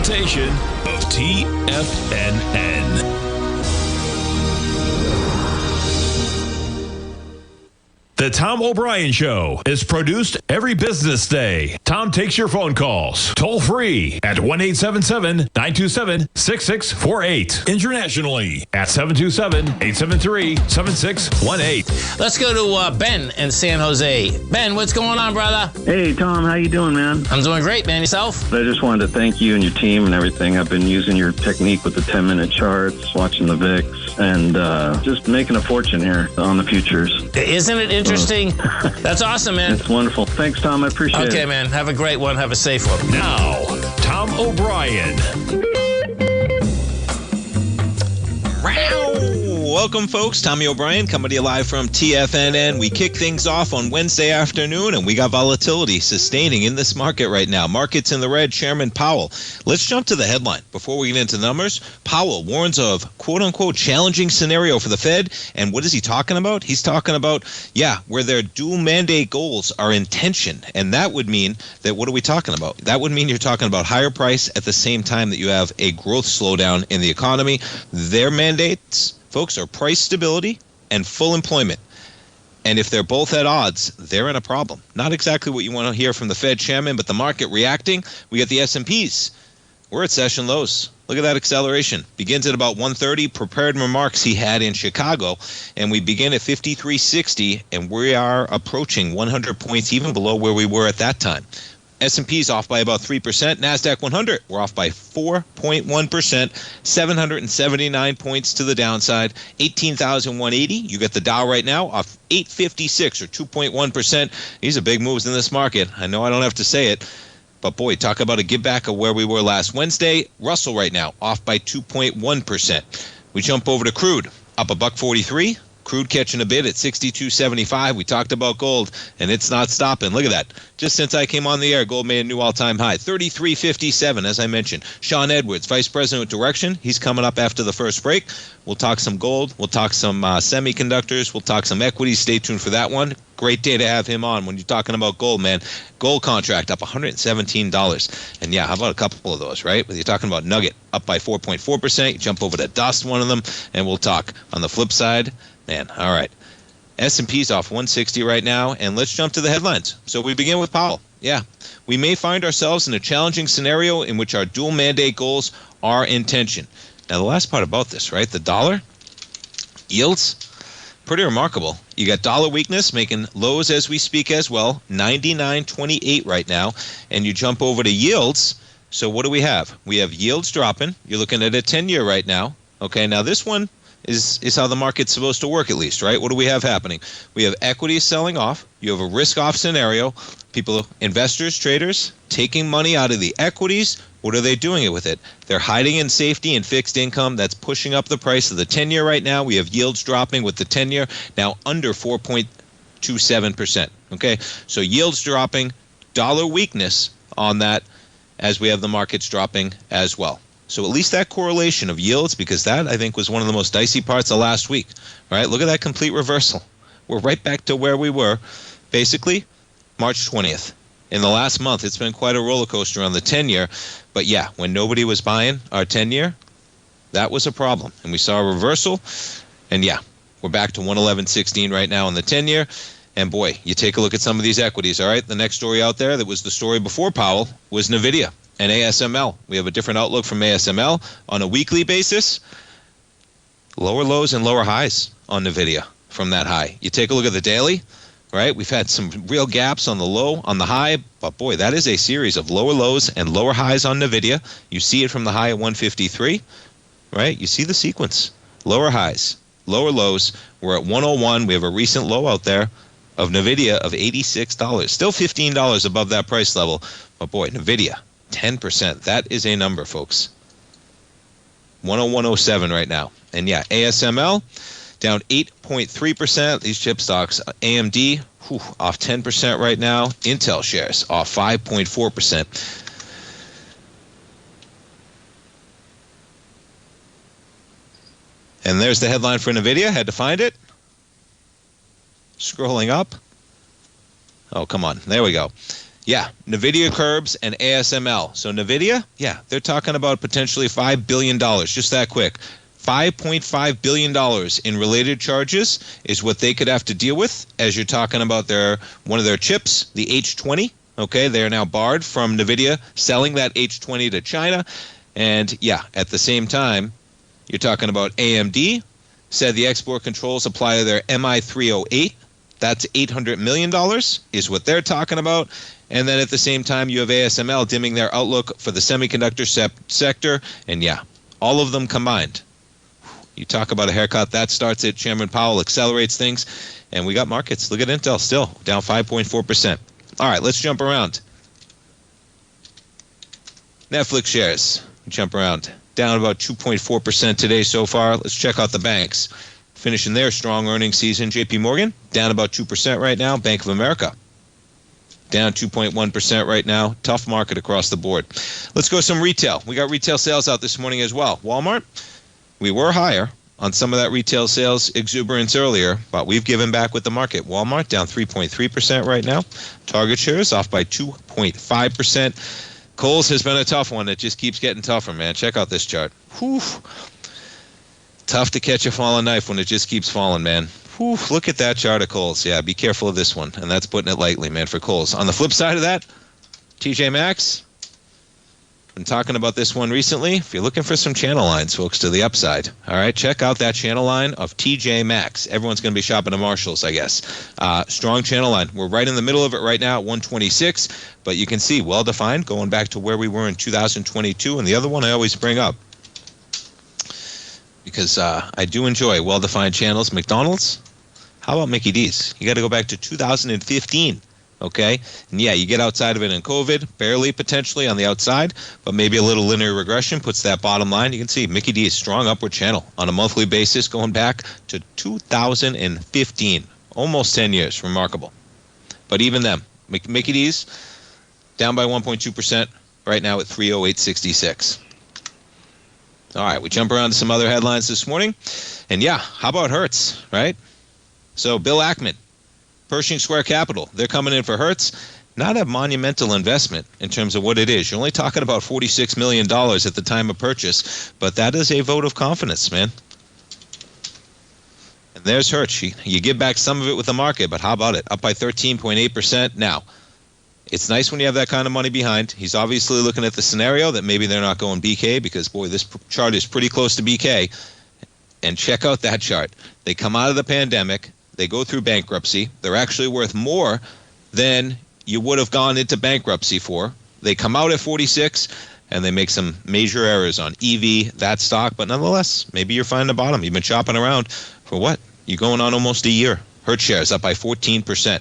presentation of TFNN. The Tom O'Brien Show is produced every business day. Tom takes your phone calls toll free at 1-877-927-6648. Internationally at 727-873-7618. Let's go to Ben in San Jose. Ben, what's going on, brother? Hey, Tom, how you doing, man? I'm doing great, man. Yourself? I just wanted to thank you and your team and everything. I've been using your technique with the 10-minute charts, watching the VIX, and just making a fortune here on the futures. Isn't it interesting? That's awesome, man. It's wonderful. Thanks, Tom. I appreciate it. Okay, man. Have a great one. Have a safe one. Now, Tom O'Brien. Welcome, folks. Tommy O'Brien coming to you live from TFNN. We kick things off on Wednesday afternoon, and we got volatility sustaining in this market right now. Markets in the red. Chairman Powell. Let's jump to the headline before we get into the numbers. Powell warns of quote-unquote challenging scenario for the Fed. And what is he talking about? He's talking about, where their dual mandate goals are in tension. And that would mean that, what are we talking about? That would mean you're talking about higher price at the same time that you have a growth slowdown in the economy. Their mandates, folks, are price stability and full employment. And if they're both at odds, they're in a problem. Not exactly what you want to hear from the Fed chairman, but the market reacting. We got the S&Ps. We're at session lows. Look at that acceleration. Begins at about 130. Prepared remarks he had in Chicago. And we begin at 53.60, and we are approaching 100 points, even below where we were at that time. S&P's off by about 3%. NASDAQ 100, we're off by 4.1%. 779 points to the downside. 18,180. You get the Dow right now off 856 or 2.1%. These are big moves in this market. I know I don't have to say it. But boy, talk about a give back of where we were last Wednesday. Russell right now off by 2.1%. We jump over to crude, up $1.43. Crude catching a bid at 62.75. We talked about gold, and it's not stopping. Look at that. Just since I came on the air, gold made a new all-time high, 33.57, as I mentioned. Sean Edwards, Vice President of Direction, he's coming up after the first break. We'll talk some gold. We'll talk some semiconductors. We'll talk some equities. Stay tuned for that one. Great day to have him on when you're talking about gold, man. Gold contract up $117. And how about a couple of those, right? When you're talking about Nugget up by 4.4%, you jump over to Dust, one of them, and we'll talk. On the flip side, man, all right. S&P's off 160 right now, and let's jump to the headlines. So we begin with Powell. We may find ourselves in a challenging scenario in which our dual mandate goals are in tension. Now, the last part about this, right? The dollar yields, pretty remarkable. You got dollar weakness making lows as we speak as well, 99.28 right now, and you jump over to yields. So what do we have? We have yields dropping. You're looking at a 10-year right now. Okay, now this one is how the market's supposed to work, at least, right? What do we have happening? We have equities selling off. You have a risk-off scenario. People, investors, traders, taking money out of the equities. What are they doing it with it? They're hiding in safety and fixed income. That's pushing up the price of the 10-year right now. We have yields dropping with the 10-year now under 4.27%. Okay, so yields dropping, dollar weakness on that as we have the markets dropping as well. So at least that correlation of yields, because that, I think, was one of the most dicey parts of last week. All right, look at that complete reversal. We're right back to where we were, basically, March 20th. In the last month, it's been quite a roller coaster on the 10-year. But when nobody was buying our 10-year, that was a problem. And we saw a reversal. And we're back to 111.16 right now on the 10-year. And boy, you take a look at some of these equities, all right? The next story out there that was the story before Powell was NVIDIA and ASML. We have a different outlook from ASML on a weekly basis. Lower lows and lower highs on NVIDIA from that high. You take a look at the daily, right? We've had some real gaps on the low, on the high, but boy, that is a series of lower lows and lower highs on NVIDIA. You see it from the high at 153, right? You see the sequence. Lower highs, lower lows. We're at 101. We have a recent low out there of NVIDIA of $86. Still $15 above that price level, but boy, NVIDIA, 10%. That is a number, folks. 101.07 right now. And ASML down 8.3%. These chip stocks, AMD off 10% right now. Intel shares off 5.4%. And there's the headline for NVIDIA. Had to find it. Scrolling up. Oh, come on. There we go. Yeah, NVIDIA curbs and ASML. So NVIDIA, yeah, they're talking about potentially $5 billion, just that quick. $5.5 billion in related charges is what they could have to deal with as you're talking about one of their chips, the H20. Okay, they are now barred from NVIDIA selling that H20 to China. And yeah, at the same time, you're talking about AMD, said the export controls apply to their MI308. That's $800 million is what they're talking about. And then at the same time, you have ASML dimming their outlook for the semiconductor sector. And yeah, all of them combined. You talk about a haircut, that starts it. Chairman Powell accelerates things. And we got markets. Look at Intel still down 5.4%. All right, let's jump around. Netflix shares. Jump around. Down about 2.4% today so far. Let's check out the banks. Finishing their strong earnings season. JP Morgan, down about 2% right now. Bank of America, down 2.1% right now. Tough market across the board. Let's go some retail. We got retail sales out this morning as well. Walmart, we were higher on some of that retail sales exuberance earlier, but we've given back with the market. Walmart down 3.3% right now. Target shares off by 2.5%. Kohl's has been a tough one. It just keeps getting tougher, man. Check out this chart. Whew. Tough to catch a falling knife when it just keeps falling, man. Whew. Look at that chart of Kohl's. Yeah, be careful of this one. And that's putting it lightly, man, for Kohl's. On the flip side of that, TJ Maxx. Been talking about this one recently. If you're looking for some channel lines, folks, to the upside, all right, check out that channel line of TJ Maxx. Everyone's going to be shopping at Marshalls, I guess. Strong channel line. We're right in the middle of it right now at 126, but you can see well-defined going back to where we were in 2022. And the other one I always bring up, because I do enjoy well-defined channels. McDonald's, how about Mickey D's? You got to go back to 2015. Okay, and yeah, you get outside of it in COVID, barely potentially on the outside, but maybe a little linear regression puts that bottom line. You can see Mickey D's strong upward channel on a monthly basis going back to 2015, almost 10 years. Remarkable. But even them, Mickey D's down by 1.2% right now at 308.66. All right, we jump around to some other headlines this morning, and yeah, how about Hertz, right? So Bill Ackman, Pershing Square Capital, they're coming in for Hertz. Not a monumental investment in terms of what it is. You're only talking about $46 million at the time of purchase, but that is a vote of confidence, man. And there's Hertz. You give back some of it with the market, but how about it? Up by 13.8%. Now, it's nice when you have that kind of money behind. He's obviously looking at the scenario that maybe they're not going BK because, boy, this chart is pretty close to BK. And check out that chart. They come out of the pandemic. They go through bankruptcy. They're actually worth more than you would have gone into bankruptcy for. They come out at 46, and they make some major errors on EV, that stock. But nonetheless, maybe you're finding the bottom. You've been shopping around for what? You're going on almost a year. Hertz shares up by 14%.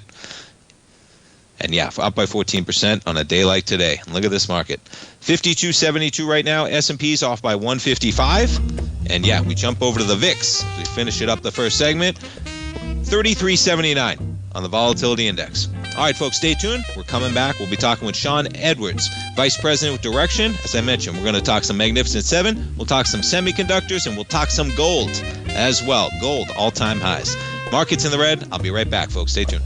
And yeah, up by 14% on a day like today. And look at this market. 52.72 right now. S&P's off by 155. And yeah, we jump over to the VIX. We finish it up the first segment. 33.79 on the volatility index. All right, folks, stay tuned. We're coming back. We'll be talking with Sean Edwards, Vice President with Direction. As I mentioned, we're going to talk some Magnificent Seven. We'll talk some semiconductors, and we'll talk some gold as well. Gold, all-time highs. Markets in the red. I'll be right back, folks. Stay tuned.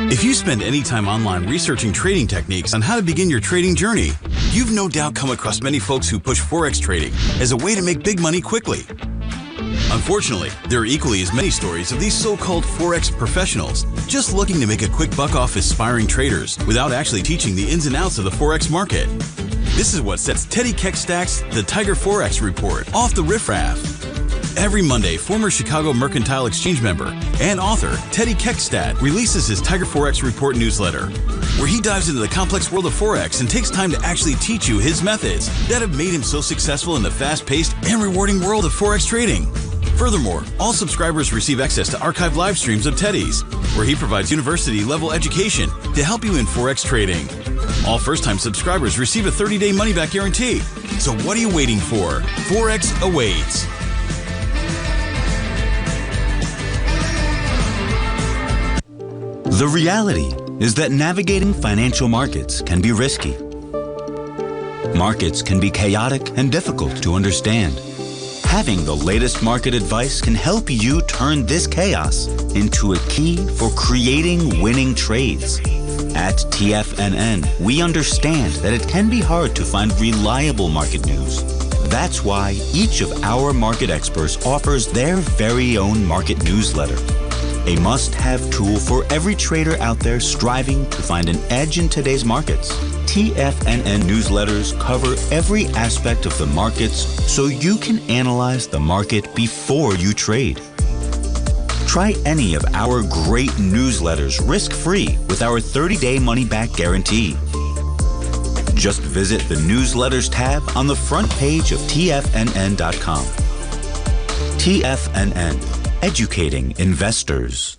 If you spend any time online researching trading techniques on how to begin your trading journey, you've no doubt come across many folks who push Forex trading as a way to make big money quickly. Unfortunately, there are equally as many stories of these so-called Forex professionals just looking to make a quick buck off aspiring traders without actually teaching the ins and outs of the Forex market. This is what sets Teddy Keckstadt's The Tiger Forex Report off the riffraff. Every Monday, former Chicago Mercantile Exchange member and author Teddy Keckstaddt releases his Tiger Forex Report newsletter, where he dives into the complex world of Forex and takes time to actually teach you his methods that have made him so successful in the fast-paced and rewarding world of Forex trading. Furthermore, all subscribers receive access to archived live streams of Teddy's, where he provides university-level education to help you in Forex trading. All first-time subscribers receive a 30-day money-back guarantee. So what are you waiting for? Forex awaits. The reality is that navigating financial markets can be risky. Markets can be chaotic and difficult to understand. Having the latest market advice can help you turn this chaos into a key for creating winning trades. At TFNN, we understand that it can be hard to find reliable market news. That's why each of our market experts offers their very own market newsletter, a must-have tool for every trader out there striving to find an edge in today's markets. TFNN newsletters cover every aspect of the markets so you can analyze the market before you trade. Try any of our great newsletters risk-free with our 30-day money-back guarantee. Just visit the Newsletters tab on the front page of TFNN.com. TFNN, educating investors.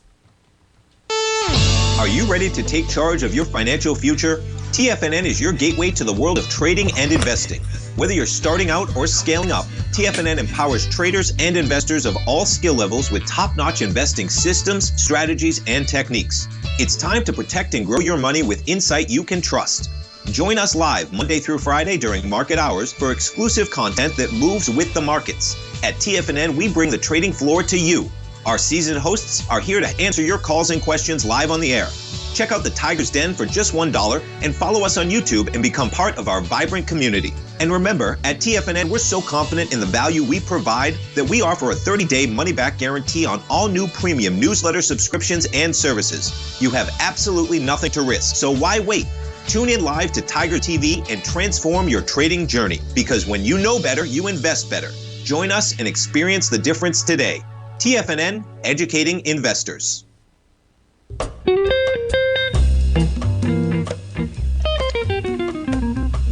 Are you ready to take charge of your financial future? TFNN is your gateway to the world of trading and investing. Whether you're starting out or scaling up, TFNN empowers traders and investors of all skill levels with top-notch investing systems, strategies, and techniques. It's time to protect and grow your money with insight you can trust. Join us live Monday through Friday during market hours for exclusive content that moves with the markets. At TFNN, we bring the trading floor to you. Our seasoned hosts are here to answer your calls and questions live on the air. Check out the Tiger's Den for just $1 and follow us on YouTube and become part of our vibrant community. And remember, at TFNN, we're so confident in the value we provide that we offer a 30-day money-back guarantee on all new premium newsletter subscriptions and services. You have absolutely nothing to risk, so why wait? Tune in live to Tiger TV and transform your trading journey, because when you know better, you invest better. Join us and experience the difference today. TFNN, educating investors.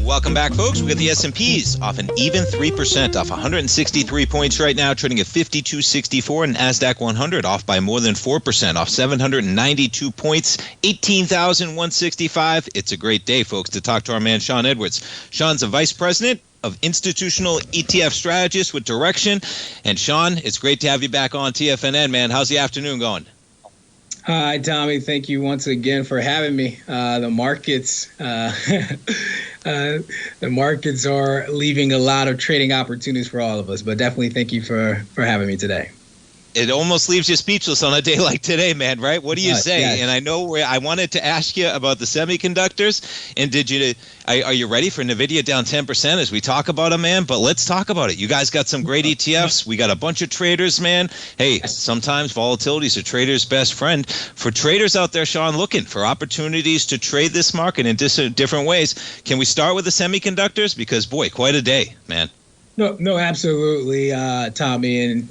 Welcome back, folks. We got the S&Ps off an even 3%, off 163 points right now, trading at 52.64, and NASDAQ 100 off by more than 4%, off 792 points, 18,165. It's a great day, folks, to talk to our man Sean Edwards. Sean's a vice president of institutional ETF strategist with Direction. And Sean, it's great to have you back on TFNN, man. How's the afternoon going? Hi, Tommy. Thank you once again for having me. The markets are leaving a lot of trading opportunities for all of us, but definitely thank you for having me today. It almost leaves you speechless on a day like today, man, right? What do you say? Yes. And I know I wanted to ask you about the semiconductors. And are you ready for NVIDIA down 10% as we talk about them, man? But let's talk about it. You guys got some great ETFs. We got a bunch of traders, man. Hey, sometimes volatility is a trader's best friend. For traders out there, Sean, looking for opportunities to trade this market in different ways, can we start with the semiconductors? Because, boy, quite a day, man. No, absolutely, Tommy. And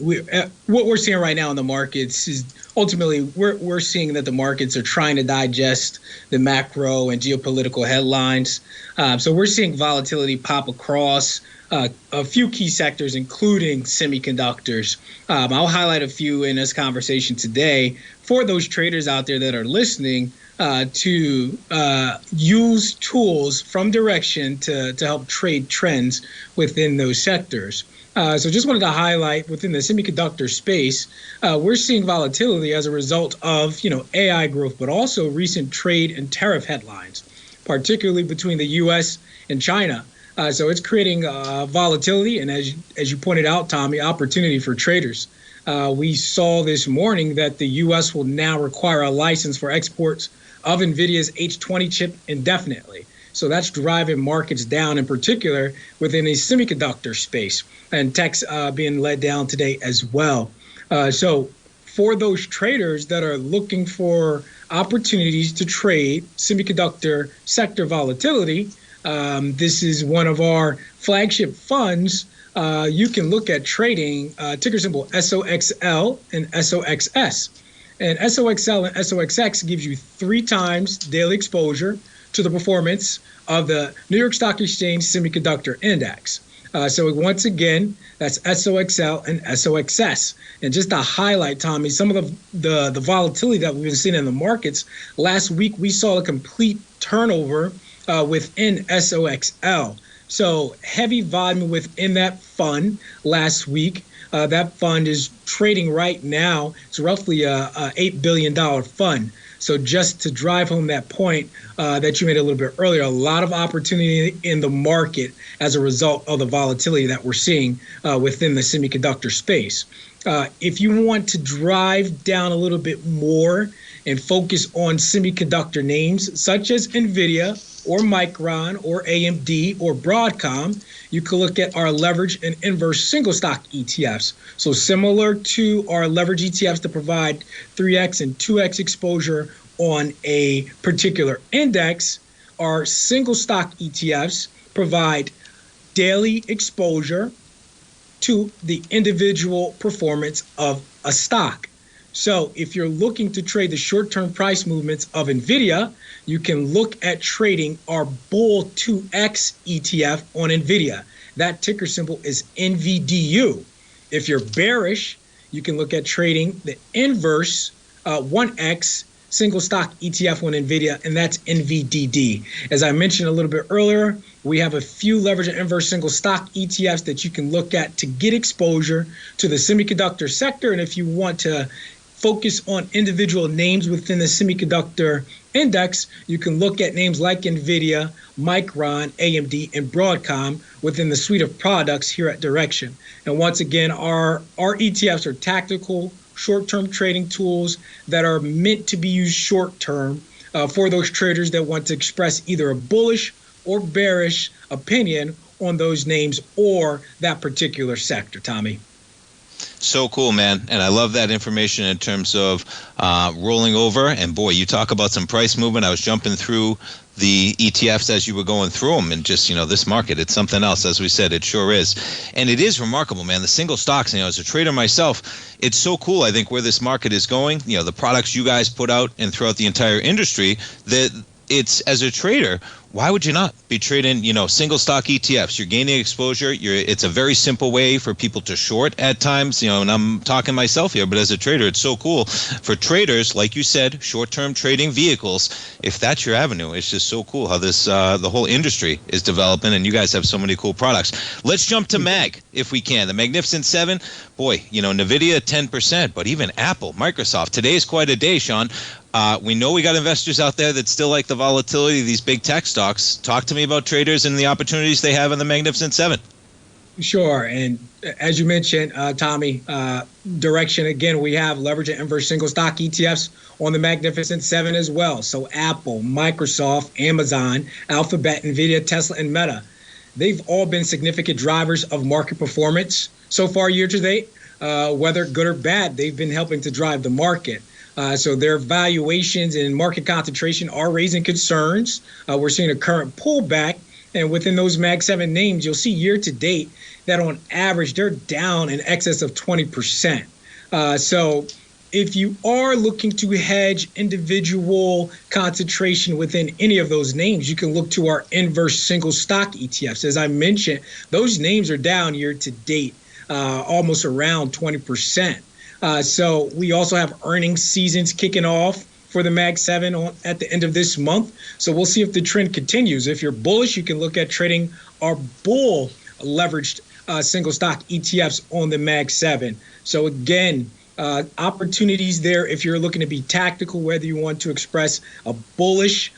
what we're seeing right now in the markets is ultimately we're seeing that the markets are trying to digest the macro and geopolitical headlines. So we're seeing volatility pop across a few key sectors, including semiconductors. I'll highlight a few in this conversation today for those traders out there that are listening to use tools from Direction to help trade trends within those sectors. So just wanted to highlight within the semiconductor space, we're seeing volatility as a result of AI growth, but also recent trade and tariff headlines, particularly between the U.S. and China. So it's creating volatility, and as you pointed out, Tommy, opportunity for traders. We saw this morning that the U.S. will now require a license for exports of NVIDIA's H20 chip indefinitely. So that's driving markets down, in particular within the semiconductor space, and tech's being led down today as well. So for those traders that are looking for opportunities to trade semiconductor sector volatility, this is one of our flagship funds. You can look at trading ticker symbol SOXL and SOXS. And SOXL and SOXX gives you 3 times daily exposure to the performance of the New York Stock Exchange Semiconductor Index. So once again, that's SOXL and SOXS. And just to highlight, Tommy, some of the volatility that we've been seeing in the markets, last week we saw a complete turnover within SOXL. So heavy volume within that fund last week. That fund is trading right now, it's roughly a $8 billion fund. So just to drive home that point that you made a little bit earlier, a lot of opportunity in the market as a result of the volatility that we're seeing within the semiconductor space. If you want to drive down a little bit more and focus on semiconductor names such as NVIDIA or Micron or AMD or Broadcom, you can look at our leverage and inverse single stock ETFs. So similar to our leverage ETFs that provide 3x and 2x exposure on a particular index, our single stock ETFs provide daily exposure to the individual performance of a stock. So if you're looking to trade the short-term price movements of NVIDIA, you can look at trading our Bull 2X ETF on NVIDIA. That ticker symbol is NVDU. If you're bearish, you can look at trading the inverse 1X single stock ETF on NVIDIA, and that's NVDD. As I mentioned a little bit earlier, we have a few leverage and inverse single stock ETFs that you can look at to get exposure to the semiconductor sector. And if you want to focus on individual names within the semiconductor index, you can look at names like NVIDIA, Micron, AMD, and Broadcom within the suite of products here at Direction. And once again, our ETFs are tactical, short-term trading tools that are meant to be used short-term for those traders that want to express either a bullish or bearish opinion on those names or that particular sector, Tommy. So cool, man. And I love that information in terms of rolling over. And boy, you talk about some price movement. I was jumping through the ETFs as you were going through them, and just, this market, it's something else. As we said, it sure is. And it is remarkable, man. The single stocks, as a trader myself, it's so cool, I think, where this market is going, the products you guys put out and throughout the entire industry, that it's, as a trader, why would you not be trading, single stock ETFs? You're gaining exposure. It's a very simple way for people to short at times, and I'm talking myself here, but as a trader, it's so cool for traders, like you said, short-term trading vehicles. If that's your avenue, it's just so cool how this, the whole industry is developing, and you guys have so many cool products. Let's jump to MAG if we can. The Magnificent Seven, boy, NVIDIA 10%, but even Apple, Microsoft. Today is quite a day, Sean. We know we got investors out there that still like the volatility of these big tech stocks. Talk to me about traders and the opportunities they have in the Magnificent Seven. Sure. And as you mentioned, Tommy, Direction, again, we have leverage and inverse single stock ETFs on the Magnificent Seven as well. So Apple, Microsoft, Amazon, Alphabet, NVIDIA, Tesla, and Meta. They've all been significant drivers of market performance so far year to date. Whether good or bad, they've been helping to drive the market. So their valuations and market concentration are raising concerns. We're seeing a current pullback. And within those Mag 7 names, you'll see year to date that on average, they're down in excess of 20%. So if you are looking to hedge individual concentration within any of those names, you can look to our inverse single stock ETFs. As I mentioned, those names are down year to date, almost around 20%. So we also have earnings seasons kicking off for the Mag 7 at the end of this month. So we'll see if the trend continues. If you're bullish, you can look at trading our Bull leveraged single stock ETFs on the Mag 7. So again, opportunities there if you're looking to be tactical, whether you want to express a bullish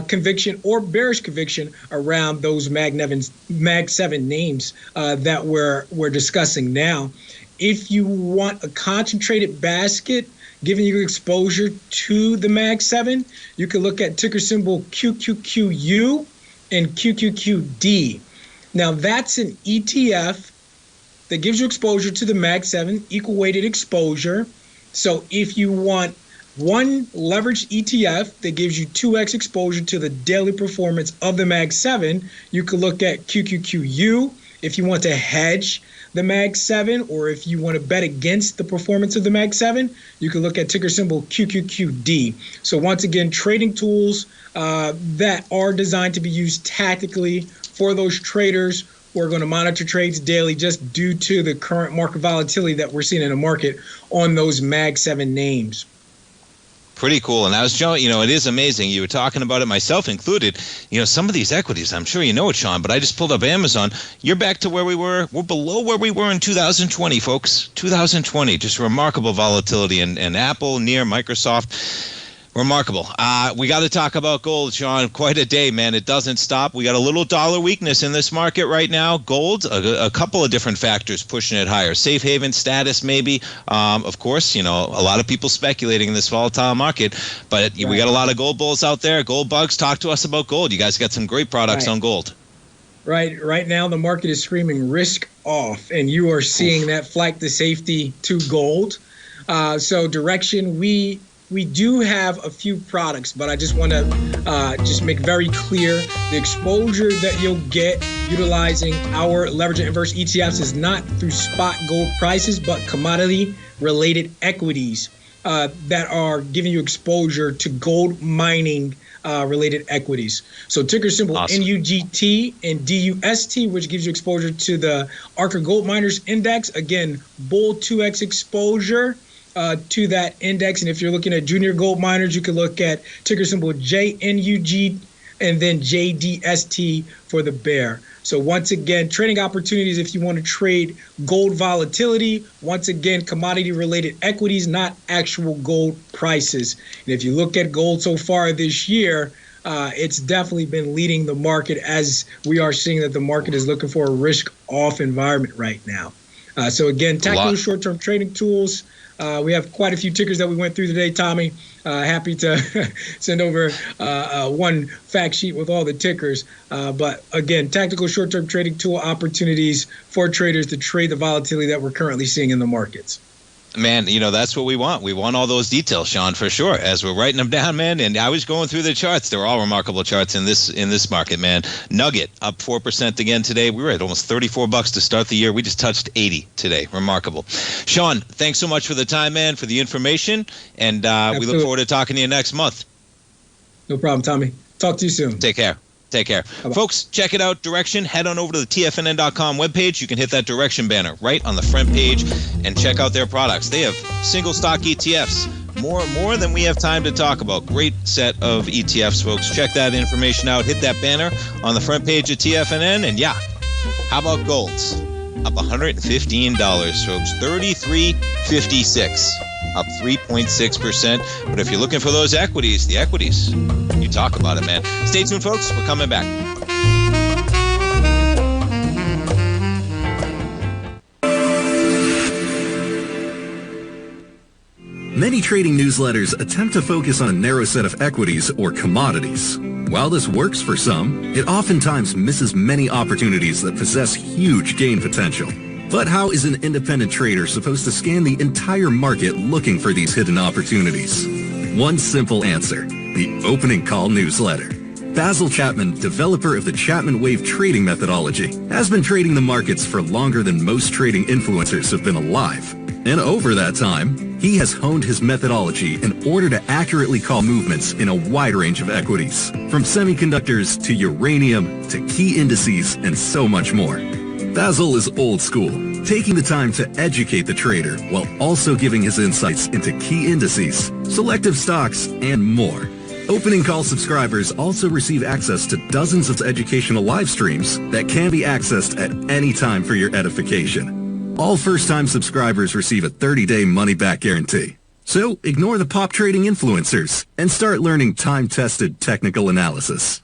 conviction or bearish conviction around those Mag 7 names that we're discussing now. If you want a concentrated basket, giving you exposure to the Mag 7, you can look at ticker symbol QQQU and QQQD. Now, that's an ETF that gives you exposure to the Mag 7, equal weighted exposure. So if you want one leveraged ETF that gives you 2x exposure to the daily performance of the Mag 7, you can look at QQQU. If you want to hedge the Mag 7, or if you want to bet against the performance of the Mag 7, you can look at ticker symbol QQQD. So once again, trading tools that are designed to be used tactically for those traders who are going to monitor trades daily just due to the current market volatility that we're seeing in the market on those Mag 7 names. Pretty cool. And I was showing, it is amazing. You were talking about it, myself included. Some of these equities, I'm sure you know it, Sean, but I just pulled up Amazon. You're back to where we were. We're below where we were in 2020, folks. 2020, just remarkable volatility. And Apple, near Microsoft. Remarkable. We got to talk about gold, Sean. Quite a day, man. It doesn't stop. We got a little dollar weakness in this market right now. Gold, a couple of different factors pushing it higher. Safe haven status, maybe. Of course, a lot of people speculating in this volatile market. But we got a lot of gold bulls out there. Gold bugs, talk to us about gold. You guys got some great products on gold. Right now, the market is screaming risk off, and you are seeing that flight to safety to gold. So direction, we do have a few products, but I just want to just make very clear the exposure that you'll get utilizing our leverage and inverse ETFs is not through spot gold prices, but commodity-related equities that are giving you exposure to gold mining related equities. So ticker symbol awesome. NUGT and DUST, which gives you exposure to the Arca Gold Miners Index. Again, bull 2x exposure to that index. And if you're looking at junior gold miners, you can look at ticker symbol JNUG and then JDST for the bear. So once again, trading opportunities if you want to trade gold volatility. Once again, commodity-related equities, not actual gold prices. And if you look at gold so far this year, it's definitely been leading the market as we are seeing that the market is looking for a risk-off environment right now. So again, tactical short-term trading tools. We have quite a few tickers that we went through today, Tommy. Happy to send over one fact sheet with all the tickers. But again, tactical short-term trading tool opportunities for traders to trade the volatility that we're currently seeing in the markets. Man, that's what we want. We want all those details, Sean, for sure. As we're writing them down, man. And I was going through the charts. They're all remarkable charts in this market, man. Nugget up 4% again today. We were at almost $34 to start the year. We just touched 80 today. Remarkable. Sean, thanks so much for the time, man, for the information. And we look forward to talking to you next month. No problem, Tommy. Talk to you soon. Take care. Take care. Bye-bye. Folks, check it out. Direction, head on over to the TFNN.com webpage. You can hit that direction banner right on the front page and check out their products. They have single stock ETFs, more than we have time to talk about. Great set of ETFs, folks. Check that information out. Hit that banner on the front page of TFNN. And yeah, how about golds? Up $115, folks. $33.56. Up 3.6%. But if you're looking for those equities, the equities, you talk about it, man. Stay tuned, folks. We're coming back. Many trading newsletters attempt to focus on a narrow set of equities or commodities. While this works for some, it oftentimes misses many opportunities that possess huge gain potential. But how is an independent trader supposed to scan the entire market looking for these hidden opportunities? One simple answer: the Opening Call newsletter. Basil Chapman, developer of the Chapman Wave trading methodology, has been trading the markets for longer than most trading influencers have been alive. And over that time, he has honed his methodology in order to accurately call movements in a wide range of equities, from semiconductors to uranium to key indices and so much more. Basil is old school, taking the time to educate the trader while also giving his insights into key indices, selective stocks, and more. Opening Call subscribers also receive access to dozens of educational live streams that can be accessed at any time for your edification. All first-time subscribers receive a 30-day money-back guarantee. So ignore the pop trading influencers and start learning time-tested technical analysis.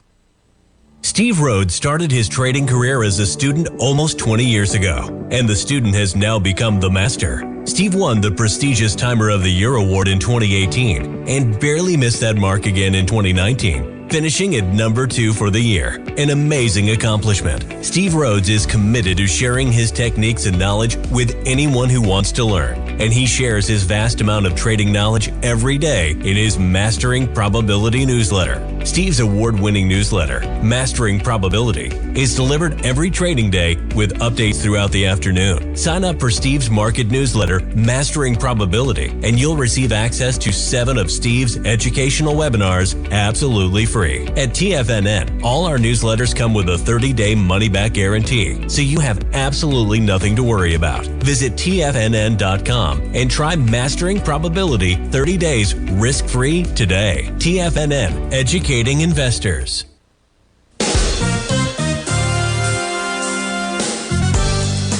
Steve Rhodes started his trading career as a student almost 20 years ago, and the student has now become the master. Steve won the prestigious Timer of the Year award in 2018 and barely missed that mark again in 2019, finishing at number 2 for the year. An amazing accomplishment. Steve Rhodes is committed to sharing his techniques and knowledge with anyone who wants to learn, and he shares his vast amount of trading knowledge every day in his Mastering Probability newsletter. Steve's award-winning newsletter, Mastering Probability, is delivered every trading day with updates throughout the afternoon. Sign up for Steve's market newsletter, Mastering Probability, and you'll receive access to 7 of Steve's educational webinars absolutely free. At TFNN, all our newsletters come with a 30-day money-back guarantee, so you have absolutely nothing to worry about. Visit TFNN.com TFNN.com and try Mastering Probability 30 days risk-free today. TFNN, educating investors.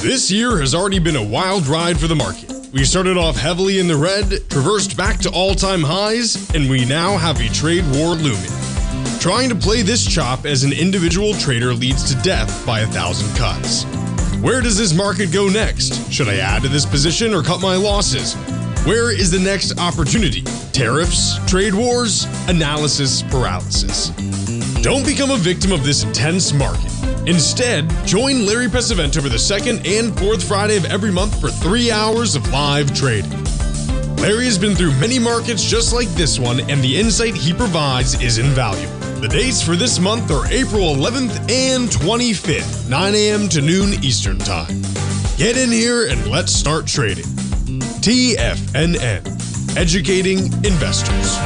This year has already been a wild ride for the market. We started off heavily in the red, traversed back to all-time highs, and we now have a trade war looming. Trying to play this chop as an individual trader leads to death by 1,000 cuts. Where does this market go next? Should I add to this position or cut my losses? Where is the next opportunity? Tariffs? Trade wars? Analysis paralysis. Don't become a victim of this intense market. Instead, join Larry Pesavento for the second and fourth Friday of every month for 3 hours of live trading. Larry has been through many markets just like this one, and the insight he provides is invaluable. The dates for this month are April 11th and 25th, 9 a.m. to noon Eastern Time. Get in here and let's start trading. TFNN, educating investors.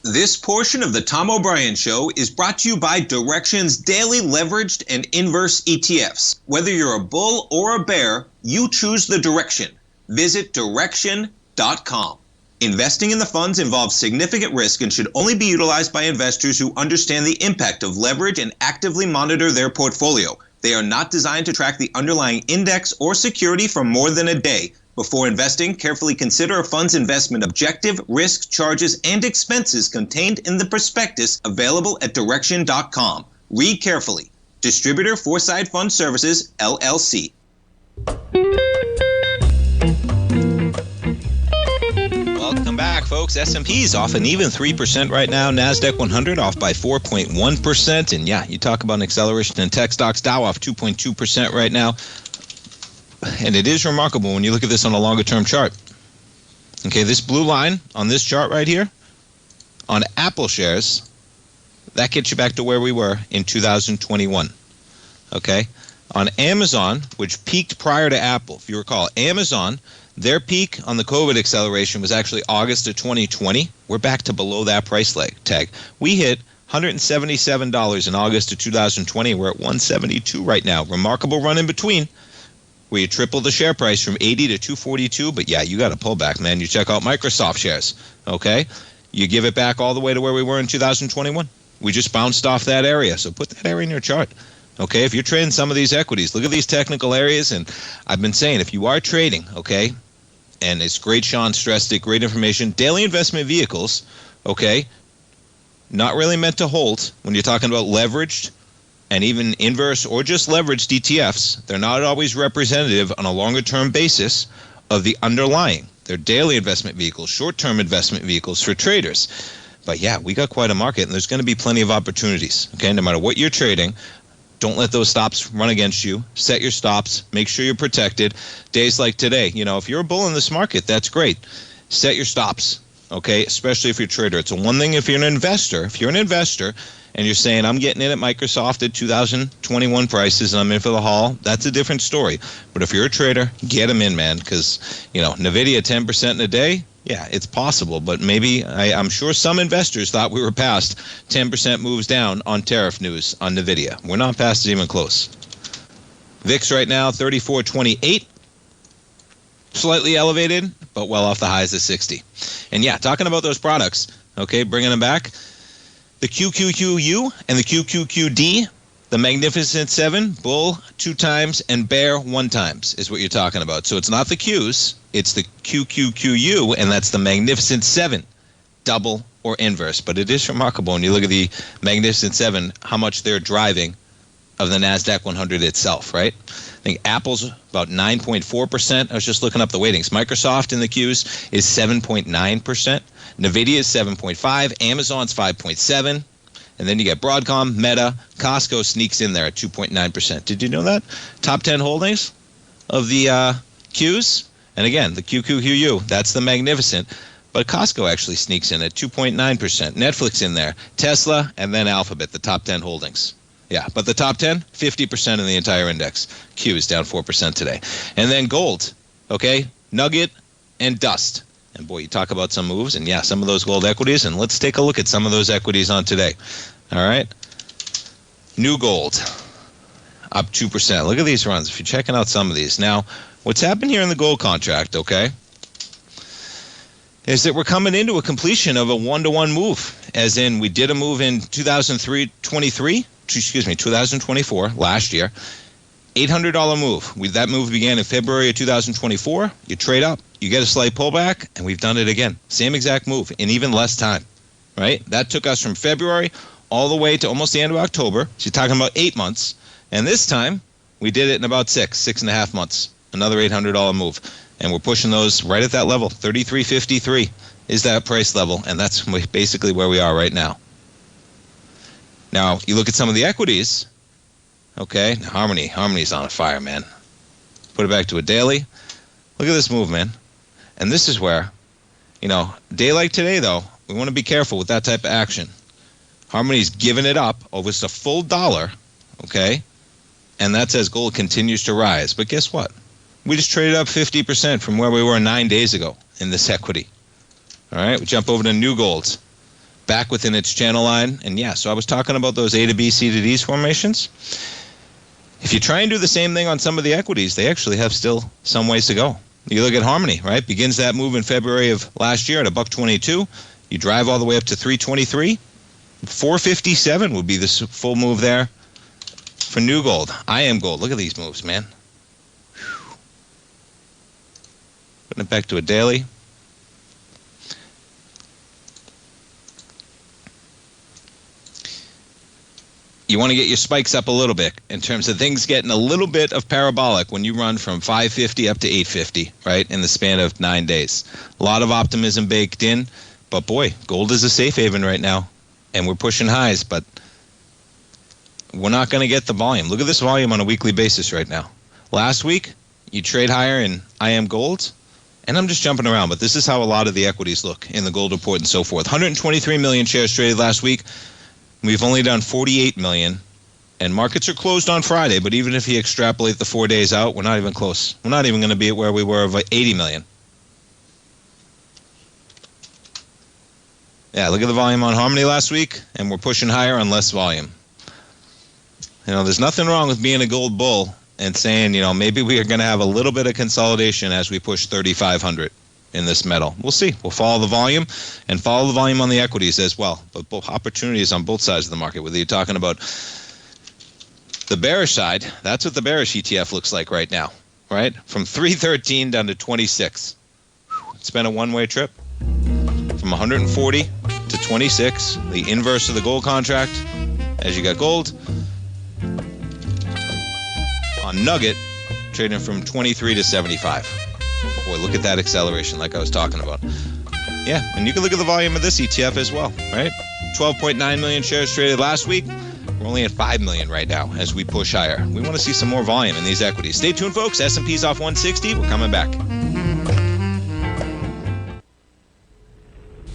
This portion of the Tom O'Brien Show is brought to you by Direxion's daily leveraged and inverse ETFs. Whether you're a bull or a bear, you choose the direction. Visit Direxion.com. Investing in the funds involves significant risk and should only be utilized by investors who understand the impact of leverage and actively monitor their portfolio. They are not designed to track the underlying index or security for more than a day. Before investing, carefully consider a fund's investment objective, risk, charges, and expenses contained in the prospectus available at Direxion.com. Read carefully. Distributor Foreside Fund Services, LLC. Welcome back, folks. S&P's off an even 3% right now. NASDAQ 100 off by 4.1%. And yeah, you talk about an acceleration in tech stocks. Dow off 2.2% right now. And it is remarkable when you look at this on a longer-term chart. Okay, this blue line on this chart right here, on Apple shares, that gets you back to where we were in 2021. Okay? On Amazon, which peaked prior to Apple, if you recall, Amazon, their peak on the COVID acceleration was actually August of 2020. We're back to below that price tag. We hit $177 in August of 2020. We're at $172 right now. Remarkable run in between, where you triple the share price from 80 to 242. But yeah, you got to pull back, man. You check out Microsoft shares, okay? You give it back all the way to where we were in 2021. We just bounced off that area. So put that area in your chart, okay? If you're trading some of these equities, look at these technical areas. And I've been saying, if you are trading, okay, and it's great, Sean stressed it, great information, daily investment vehicles, okay, not really meant to hold when you're talking about leveraged and even inverse or just leveraged ETFs. They're not always representative on a longer-term basis of the underlying. They're daily investment vehicles, short-term investment vehicles for traders. But yeah, we got quite a market, and there's going to be plenty of opportunities. Okay, no matter what you're trading, don't let those stops run against you. Set your stops. Make sure you're protected. Days like today, you know, if you're a bull in this market, that's great. Set your stops, okay, especially if you're a trader. It's one thing if you're an investor. If you're an investor, and you're saying, I'm getting in at Microsoft at 2021 prices and I'm in for the haul, that's a different story. But if you're a trader, get them in, man, because, you know, NVIDIA 10% in a day, yeah, it's possible. But maybe, I'm sure some investors thought we were past 10% moves down on tariff news on NVIDIA. We're not past it even close. VIX right now, 34.28. Slightly elevated, but well off the highs of 60. And yeah, talking about those products, okay, bringing them back. The QQQU and the QQQD, the Magnificent 7, bull 2 times and bear 1 times is what you're talking about. So it's not the Qs, it's the QQQU, and that's the Magnificent 7, double or inverse. But it is remarkable when you look at the Magnificent 7, how much they're driving of the NASDAQ 100 itself, right? I think Apple's about 9.4%. I was just looking up the weightings. Microsoft in the Qs is 7.9%. NVIDIA is 7.5%. Amazon's 5.7%. And then you get Broadcom, Meta, Costco sneaks in there at 2.9%. Did you know that? Top 10 holdings of the Qs. And again, the QQQU, that's the Magnificent. But Costco actually sneaks in at 2.9%. Netflix in there. Tesla, and then Alphabet, the top 10 holdings. Yeah, but the top 10, 50% in the entire index. Q is down 4% today. And then gold, okay? Nugget and dust. And boy, you talk about some moves, and yeah, some of those gold equities, and let's take a look at some of those equities on today. All right? New gold. up 2%. Look at these runs. If you're checking out some of these. Now, what's happened here in the gold contract, okay, is that we're coming into a completion of a one-to-one move, as in we did a move in 2024, last year, $800 move. That move began in February of 2024. You trade up, you get a slight pullback, and we've done it again. Same exact move in even less time, right? That took us from February all the way to almost the end of October. So you're talking about 8 months. And this time, we did it in about 6.5 months. Another $800 move. And we're pushing those right at that level. 33.53 is that price level, and that's basically where we are right now. Now, you look at some of the equities. Okay, now Harmony's on fire, man. Put it back to a daily. Look at this move, man. And this is where, day like today, though, we want to be careful with that type of action. Harmony's giving it up over just a full dollar, okay? And that's as gold continues to rise. But guess what? We just traded up 50% from where we were 9 days ago in this equity. All right, we jump over to New Gold, back within its channel line. And yeah, so I was talking about those A to B, C to D's formations. If you try and do the same thing on some of the equities, they actually have still some ways to go. You look at Harmony, right? Begins that move in February of last year at $1.22. You drive all the way up to 323. 457 would be the full move there for New Gold. I Am Gold. Look at these moves, man. Putting it back to a daily. You want to get your spikes up a little bit in terms of things getting a little bit of parabolic when you run from 550 up to 850, right, in the span of 9 days. A lot of optimism baked in, but boy, gold is a safe haven right now, and we're pushing highs, but we're not going to get the volume. Look at this volume on a weekly basis right now. Last week, you trade higher in I Am Gold, and I'm just jumping around, but this is how a lot of the equities look in the gold report and so forth. 123 million shares traded last week. We've only done 48 million, and markets are closed on Friday, but even if you extrapolate the 4 days out, we're not even close. We're not even going to be at where we were of 80 million. Yeah, look at the volume on Harmony last week, and we're pushing higher on less volume. There's nothing wrong with being a gold bull and saying, maybe we are going to have a little bit of consolidation as we push 3,500 in this metal. We'll see. We'll follow the volume and follow the volume on the equities as well. But both opportunities on both sides of the market, whether you're talking about the bearish side, that's what the bearish ETF looks like right now, right? From 313 down to 26. It's been a one-way trip from 140 to 26, the inverse of the gold contract. As you got gold on Nugget, trading from 23 to 75. Boy, look at that acceleration like I was talking about. Yeah, and you can look at the volume of this ETF as well, right? 12.9 million shares traded last week. We're only at 5 million right now as we push higher. We want to see some more volume in these equities. Stay tuned, folks. S&P's off 160. We're coming back.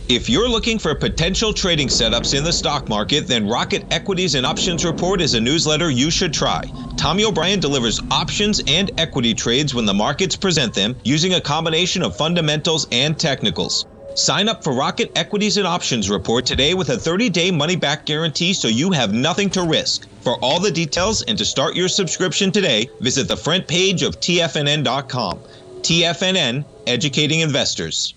If you're looking for potential trading setups in the stock market, then Rocket Equities and Options Report is a newsletter you should try. Tommy O'Brien delivers options and equity trades when the markets present them using a combination of fundamentals and technicals. Sign up for Rocket Equities and Options Report today with a 30-day money-back guarantee so you have nothing to risk. For all the details and to start your subscription today, visit the front page of TFNN.com. TFNN, educating investors.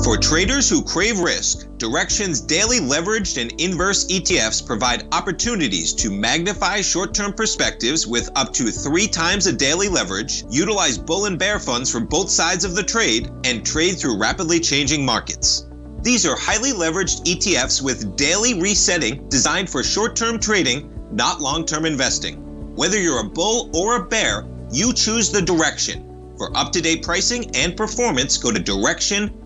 For traders who crave risk, Direxion's daily leveraged and inverse ETFs provide opportunities to magnify short-term perspectives with up to 3 times a daily leverage, utilize bull and bear funds from both sides of the trade, and trade through rapidly changing markets. These are highly leveraged ETFs with daily resetting designed for short-term trading, not long-term investing. Whether you're a bull or a bear, you choose the Direxion. For up-to-date pricing and performance, go to Direxion.com.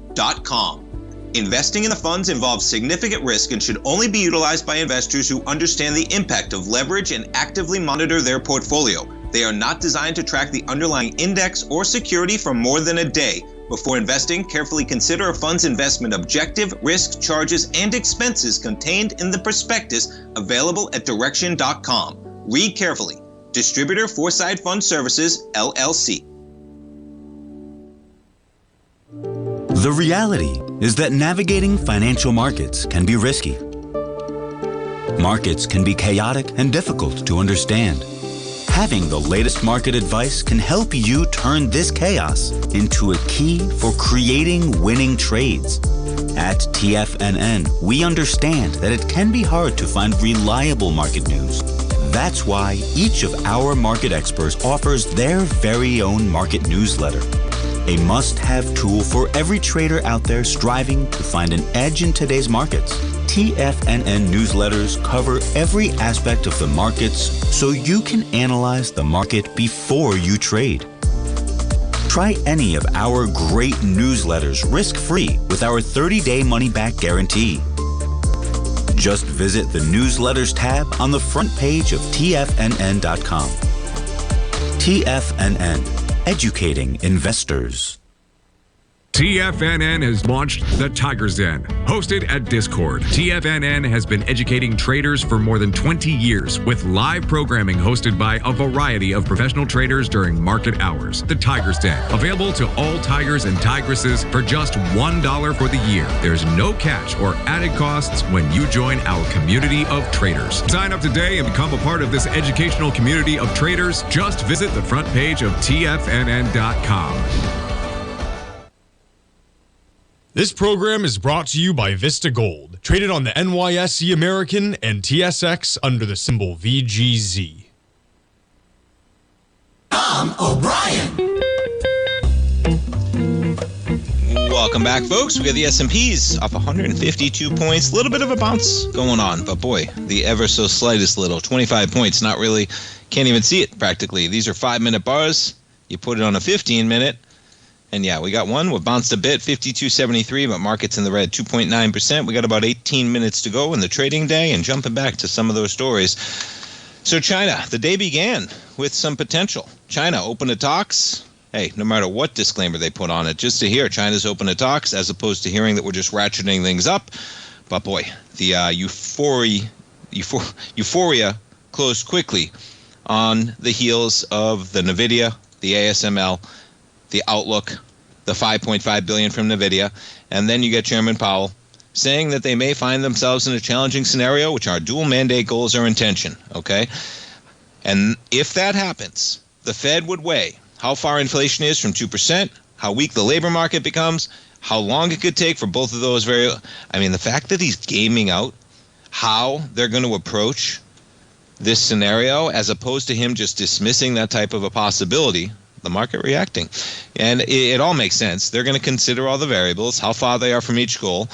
Investing in the funds involves significant risk and should only be utilized by investors who understand the impact of leverage and actively monitor their portfolio. They are not designed to track the underlying index or security for more than a day. Before investing, carefully consider a fund's investment objective, risk, charges, and expenses contained in the prospectus available at Direxion.com. Read carefully. Distributor Foreside Fund Services, LLC. The reality is that navigating financial markets can be risky. Markets can be chaotic and difficult to understand. Having the latest market advice can help you turn this chaos into a key for creating winning trades. At TFNN, we understand that it can be hard to find reliable market news. That's why each of our market experts offers their very own market newsletter, a must-have tool for every trader out there striving to find an edge in today's markets. TFNN newsletters cover every aspect of the markets so you can analyze the market before you trade. Try any of our great newsletters risk-free with our 30-day money-back guarantee. Just visit the Newsletters tab on the front page of TFNN.com. TFNN, educating investors. TFNN has launched The Tiger's Den, hosted at Discord. TFNN has been educating traders for more than 20 years with live programming hosted by a variety of professional traders during market hours. The Tiger's Den, available to all tigers and tigresses for just $1 for the year. There's no catch or added costs when you join our community of traders. Sign up today and become a part of this educational community of traders. Just visit the front page of TFNN.com. This program is brought to you by Vista Gold, traded on the NYSE American and TSX under the symbol VGZ. Tom O'Brien. Welcome back, folks. We got the S&Ps up 152 points. A little bit of a bounce going on, but boy, the ever so slightest little 25 points. Not really, can't even see it practically. These are 5-minute bars. You put it on a 15-minute. And yeah, we got one. We bounced a bit, 52.73, but market's in the red, 2.9%. We got about 18 minutes to go in the trading day, and jumping back to some of those stories. So China, the day began with some potential. China open to talks. Hey, no matter what disclaimer they put on it, just to hear China's open to talks as opposed to hearing that we're just ratcheting things up. But boy, the euphoria closed quickly on the heels of the NVIDIA, the ASML, the outlook, the $5.5 billion from NVIDIA, and then you get Chairman Powell saying that they may find themselves in a challenging scenario, which our dual mandate goals are in tension, okay? And if that happens, the Fed would weigh how far inflation is from 2%, how weak the labor market becomes, how long it could take for both of those the fact that he's gaming out how they're going to approach this scenario as opposed to him just dismissing that type of a possibility, the market reacting. And it all makes sense. They're going to consider all the variables, how far they are from each goal,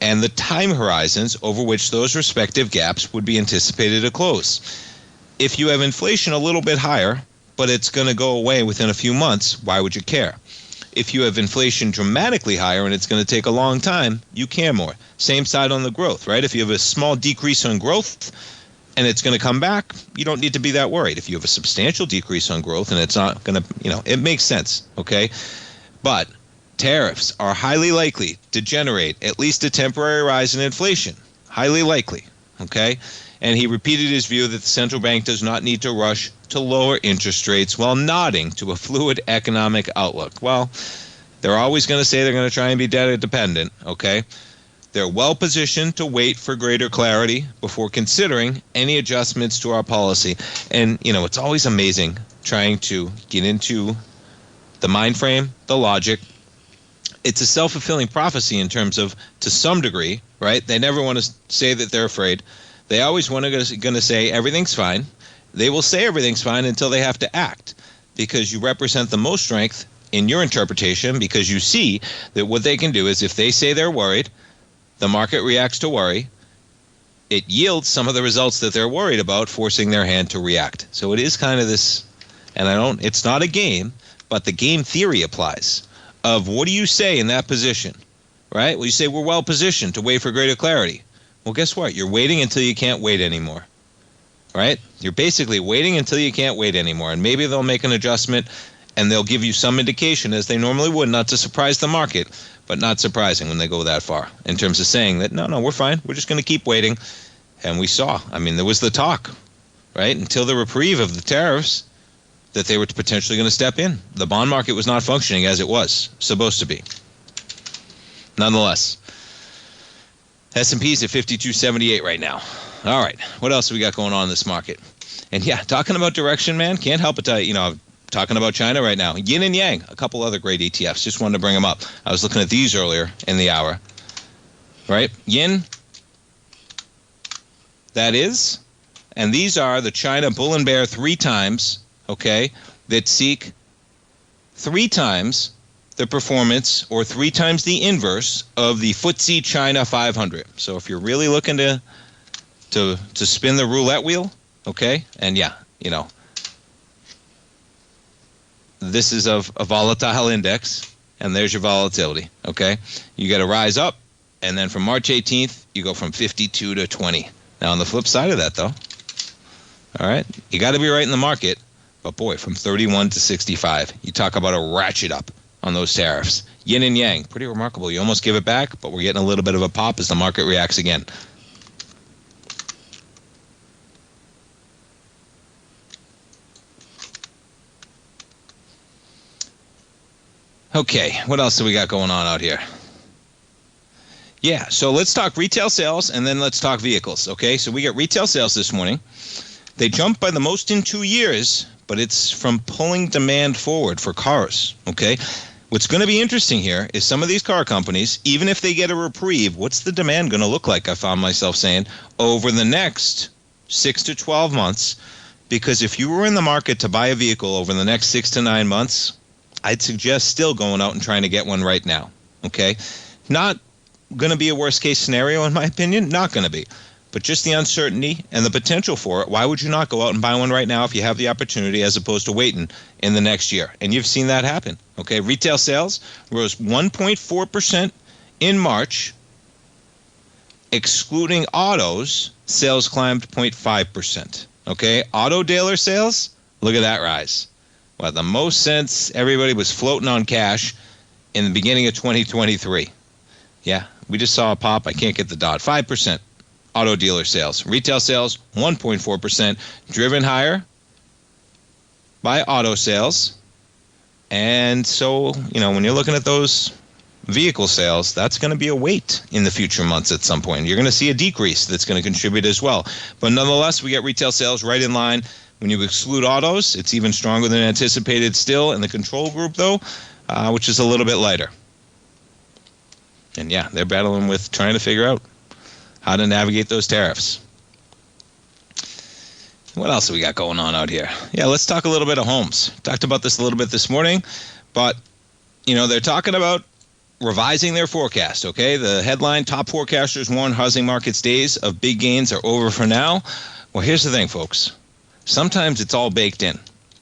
and the time horizons over which those respective gaps would be anticipated to close. If you have inflation a little bit higher, but it's going to go away within a few months, why would you care? If you have inflation dramatically higher and it's going to take a long time, you care more. Same side on the growth, right? If you have a small decrease on growth, and it's going to come back, you don't need to be that worried. If you have a substantial decrease on growth and it's not going to, it makes sense, okay? But tariffs are highly likely to generate at least a temporary rise in inflation. Highly likely, okay? And he repeated his view that the central bank does not need to rush to lower interest rates while nodding to a fluid economic outlook. Well, they're always going to say they're going to try and be data dependent, okay? They're well positioned to wait for greater clarity before considering any adjustments to our policy. And, it's always amazing trying to get into the mind frame, the logic. It's a self-fulfilling prophecy in terms of, to some degree, right? They never want to say that they're afraid. They always want to say everything's fine. They will say everything's fine until they have to act, because you represent the most strength in your interpretation, because you see that what they can do is if they say they're worried, the market reacts to worry. It yields some of the results that they're worried about, forcing their hand to react. So it is kind of this, and it's not a game, but the game theory applies of what do you say in that position, right? Well, you say we're well positioned to wait for greater clarity. Well, guess what? You're waiting until you can't wait anymore, right? You're basically waiting until you can't wait anymore. And maybe they'll make an adjustment and they'll give you some indication, as they normally would, not to surprise the market, but not surprising when they go that far in terms of saying that, no, we're fine. We're just going to keep waiting. And we saw, there was the talk, right, until the reprieve of the tariffs, that they were potentially going to step in. The bond market was not functioning as it was supposed to be. Nonetheless, S&P's at 52.78 right now. All right. What else we got going on in this market? And yeah, talking about direction, man, can't help but tell you, talking about China right now. Yin and Yang, a couple other great ETFs. Just wanted to bring them up. I was looking at these earlier in the hour. Right? Yin, that is. And these are the China Bull and Bear 3 times, okay, that seek 3 times the performance or 3 times the inverse of the FTSE China 500. So if you're really looking to spin the roulette wheel, okay, and yeah, this is a volatile index, and there's your volatility, okay? You got to rise up, and then from March 18th, you go from 52 to 20. Now, on the flip side of that, though, all right, you got to be right in the market, but boy, from 31 to 65, you talk about a ratchet up on those tariffs. Yin and Yang, pretty remarkable. You almost give it back, but we're getting a little bit of a pop as the market reacts again. Okay, what else do we got going on out here? Yeah, so let's talk retail sales, and then let's talk vehicles, okay? So we got retail sales this morning. They jumped by the most in 2 years, but it's from pulling demand forward for cars, okay? What's going to be interesting here is some of these car companies, even if they get a reprieve, what's the demand going to look like, I found myself saying, over the next 6 to 12 months? Because if you were in the market to buy a vehicle over the next 6 to 9 months, I'd suggest still going out and trying to get one right now, okay? Not going to be a worst-case scenario, in my opinion. Not going to be. But just the uncertainty and the potential for it, why would you not go out and buy one right now if you have the opportunity as opposed to waiting in the next year? And you've seen that happen, okay? Retail sales rose 1.4% in March. Excluding autos, sales climbed 0.5%, okay? Auto dealer sales, look at that rise. Well, the most since everybody was floating on cash in the beginning of 2023. Yeah, we just saw a pop. I can't get the dot. 5% auto dealer sales. Retail sales, 1.4%, driven higher by auto sales. And so, when you're looking at those vehicle sales, that's going to be a weight in the future months at some point. You're going to see a decrease that's going to contribute as well. But nonetheless, we get retail sales right in line. When you exclude autos, it's even stronger than anticipated still in the control group, though, which is a little bit lighter. And yeah, they're battling with trying to figure out how to navigate those tariffs. What else have we got going on out here? Yeah, let's talk a little bit of homes. Talked about this a little bit this morning, but, they're talking about revising their forecast, okay? The headline, top forecasters warn housing market's days of big gains are over for now. Well, here's the thing, folks. Sometimes it's all baked in.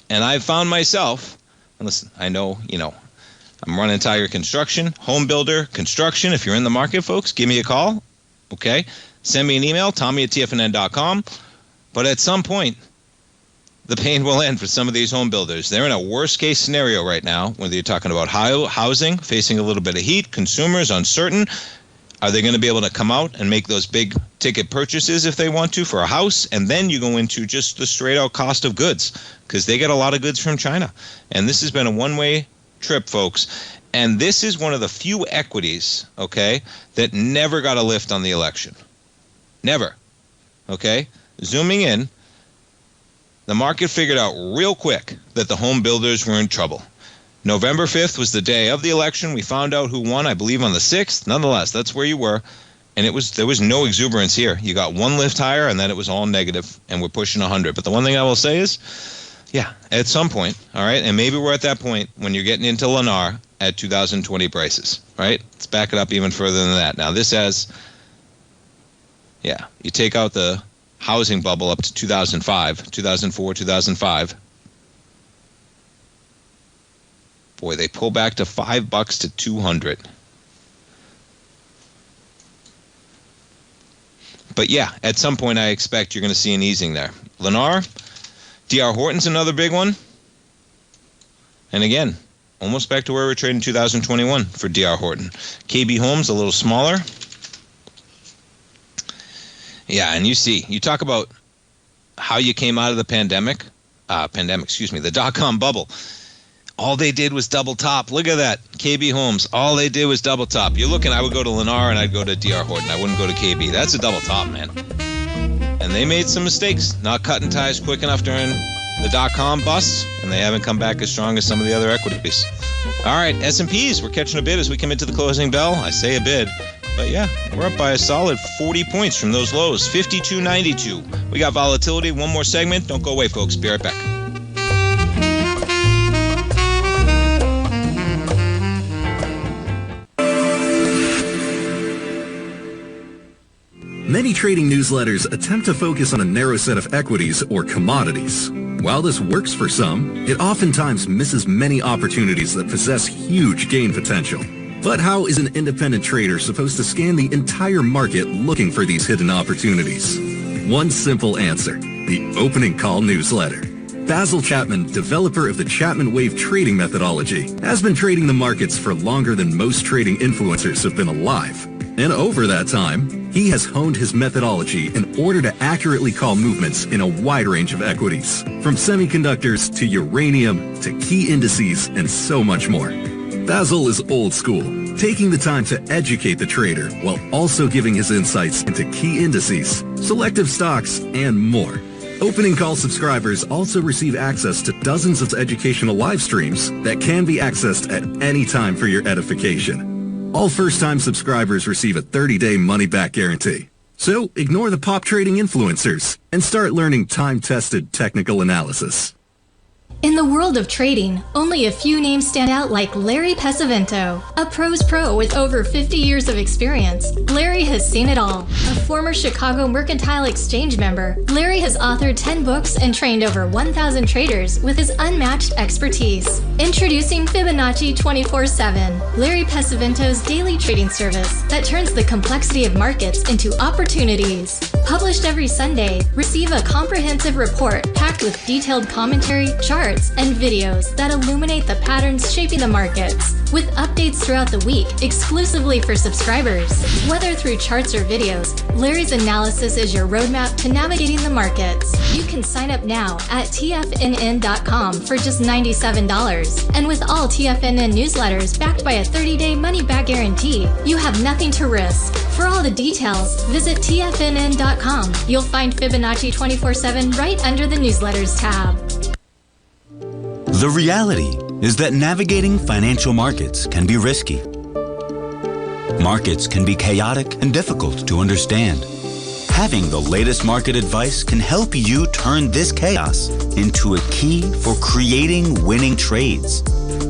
And I've found myself, and listen, I know, I'm running Tiger Construction, home builder, construction. If you're in the market, folks, give me a call, okay? Send me an email, tommy@tfnn.com. But at some point, the pain will end for some of these home builders. They're in a worst-case scenario right now, whether you're talking about housing, facing a little bit of heat, consumers uncertain. Are they going to be able to come out and make those big ticket purchases if they want to for a house? And then you go into just the straight out cost of goods because they get a lot of goods from China. And this has been a one-way trip, folks. And this is one of the few equities, okay, that never got a lift on the election. Never. Okay? Zooming in, the market figured out real quick that the home builders were in trouble. November 5th was the day of the election. We found out who won, I believe, on the 6th. Nonetheless, that's where you were. And there was no exuberance here. You got one lift higher, and then it was all negative, and we're pushing 100. But the one thing I will say is, yeah, at some point, all right, and maybe we're at that point when you're getting into Lennar at 2020 prices, right? Let's back it up even further than that. Now, this has, yeah, you take out the housing bubble up to 2005, 2004, 2005. Boy, they pull back to $5 to 200. But yeah, at some point I expect you're going to see an easing there. Lennar, D.R. Horton's another big one. And again, almost back to where we were trading in 2021 for D.R. Horton. KB Home's a little smaller. Yeah, and you talk about how you came out of the the dot-com bubble. All they did was double top. Look at that. KB Homes. All they did was double top. You're looking, I would go to Lennar and I'd go to D.R. Horton. I wouldn't go to KB. That's a double top, man. And they made some mistakes, not cutting ties quick enough during the dot-com bust, and they haven't come back as strong as some of the other equities. All right, S&Ps, we're catching a bid as we come into the closing bell. I say a bid, but yeah, we're up by a solid 40 points from those lows, 52.92. We got volatility. One more segment. Don't go away, folks. Be right back. Many trading newsletters attempt to focus on a narrow set of equities or commodities. While this works for some, it oftentimes misses many opportunities that possess huge gain potential. But how is an independent trader supposed to scan the entire market looking for these hidden opportunities? One simple answer: the opening call newsletter. Basil Chapman, developer of the Chapman Wave trading methodology, has been trading the markets for longer than most trading influencers have been alive. And over that time, he has honed his methodology in order to accurately call movements in a wide range of equities, from semiconductors to uranium to key indices and so much more. Basil is old school, taking the time to educate the trader while also giving his insights into key indices, selective stocks, and more. Opening call subscribers also receive access to dozens of educational live streams that can be accessed at any time for your edification. All first-time subscribers receive a 30-day money-back guarantee. So ignore the pop trading influencers and start learning time-tested technical analysis. In the world of trading, only a few names stand out like Larry Pesavento, a pros pro with over 50 years of experience. Larry has seen it all. A former Chicago Mercantile Exchange member, Larry has authored 10 books and trained over 1,000 traders with his unmatched expertise. Introducing Fibonacci 24/7, Larry Pesavento's daily trading service that turns the complexity of markets into opportunities. Published every Sunday, receive a comprehensive report packed with detailed commentary, charts, and videos that illuminate the patterns shaping the markets, with updates throughout the week exclusively for subscribers. Whether through charts or videos, Larry's analysis is your roadmap to navigating the markets. You can sign up now at TFNN.com for just $97. And with all TFNN newsletters backed by a 30-day money-back guarantee, you have nothing to risk. For all the details, visit TFNN.com. You'll find Fibonacci 24/7 right under the newsletters tab. The reality is that navigating financial markets can be risky. Markets can be chaotic and difficult to understand. Having the latest market advice can help you turn this chaos into a key for creating winning trades.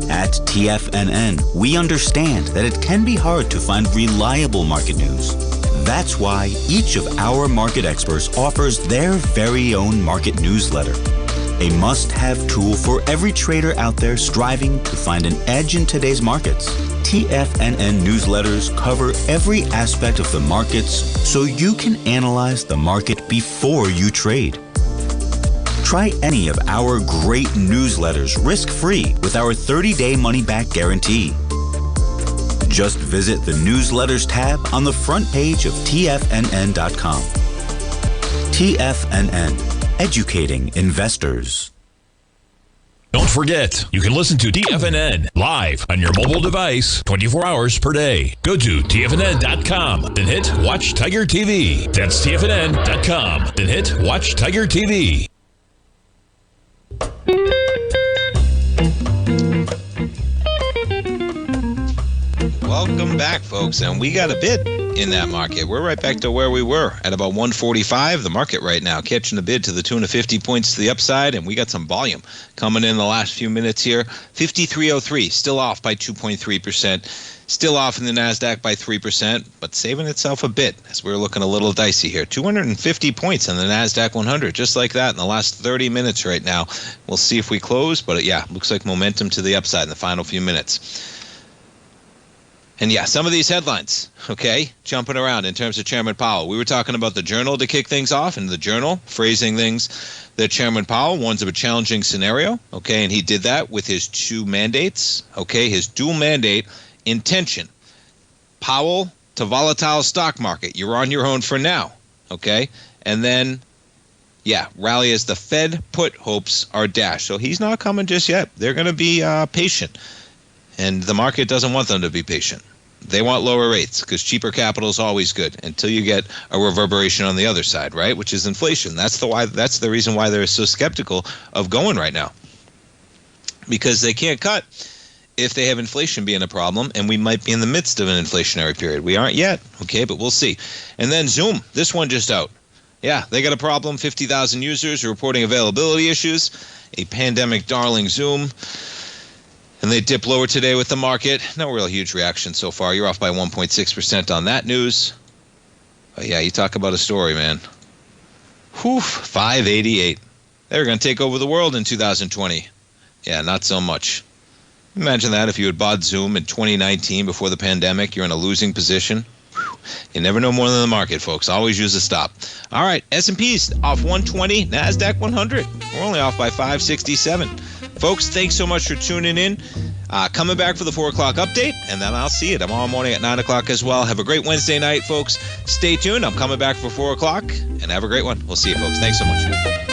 At TFNN, we understand that it can be hard to find reliable market news. That's why each of our market experts offers their very own market newsletter. A must-have tool for every trader out there striving to find an edge in today's markets. TFNN newsletters cover every aspect of the markets so you can analyze the market before you trade. Try any of our great newsletters risk-free with our 30-day money-back guarantee. Just visit the newsletters tab on the front page of TFNN.com. TFNN. Educating investors. Don't forget, you can listen to TFNN live on your mobile device 24 hours per day. Go to TFNN.com, then hit Watch Tiger TV. That's TFNN.com, then hit Watch Tiger TV. Welcome back, folks, and we got a bid in that market. We're right back to where we were at about 145. The market right now catching the bid to the tune of 50 points to the upside, and we got some volume coming in the last few minutes here. 53.03, still off by 2.3%, still off in the NASDAQ by 3%, but saving itself a bit as we're looking a little dicey here. 250 points on the NASDAQ 100, just like that in the last 30 minutes right now. We'll see if we close, but yeah, looks like momentum to the upside in the final few minutes. And yeah, some of these headlines, okay, jumping around in terms of Chairman Powell. We were talking about the Journal to kick things off, and the Journal phrasing things that Chairman Powell warns of a challenging scenario, okay, and he did that with his two mandates, okay, his dual mandate intention. Powell to volatile stock market. You're on your own for now, okay, and then, yeah, rally as the Fed put hopes are dashed. So he's not coming just yet. They're going to be patient, and the market doesn't want them to be patient. They want lower rates because cheaper capital is always good until you get a reverberation on the other side, right? Which is inflation. That's the reason why they're so skeptical of going right now, because they can't cut if they have inflation being a problem, and we might be in the midst of an inflationary period. We aren't yet, okay, but we'll see. And then Zoom, this one just out. Yeah, they got a problem. 50,000 users reporting availability issues. A pandemic darling, Zoom. And they dip lower today with the market. No real huge reaction so far. You're off by 1.6% on that news. But yeah, you talk about a story, man. Whew, 588. They were going to take over the world in 2020. Yeah, not so much. Imagine that if you had bought Zoom in 2019 before the pandemic. You're in a losing position. Whew. You never know more than the market, folks. Always use a stop. All right, S&P's off 120. NASDAQ 100. We're only off by 567. Folks, thanks so much for tuning in. Coming back for the 4 o'clock update, and then I'll see you tomorrow morning at 9 o'clock as well. Have a great Wednesday night, folks. Stay tuned. I'm coming back for 4 o'clock, and have a great one. We'll see you, folks. Thanks so much.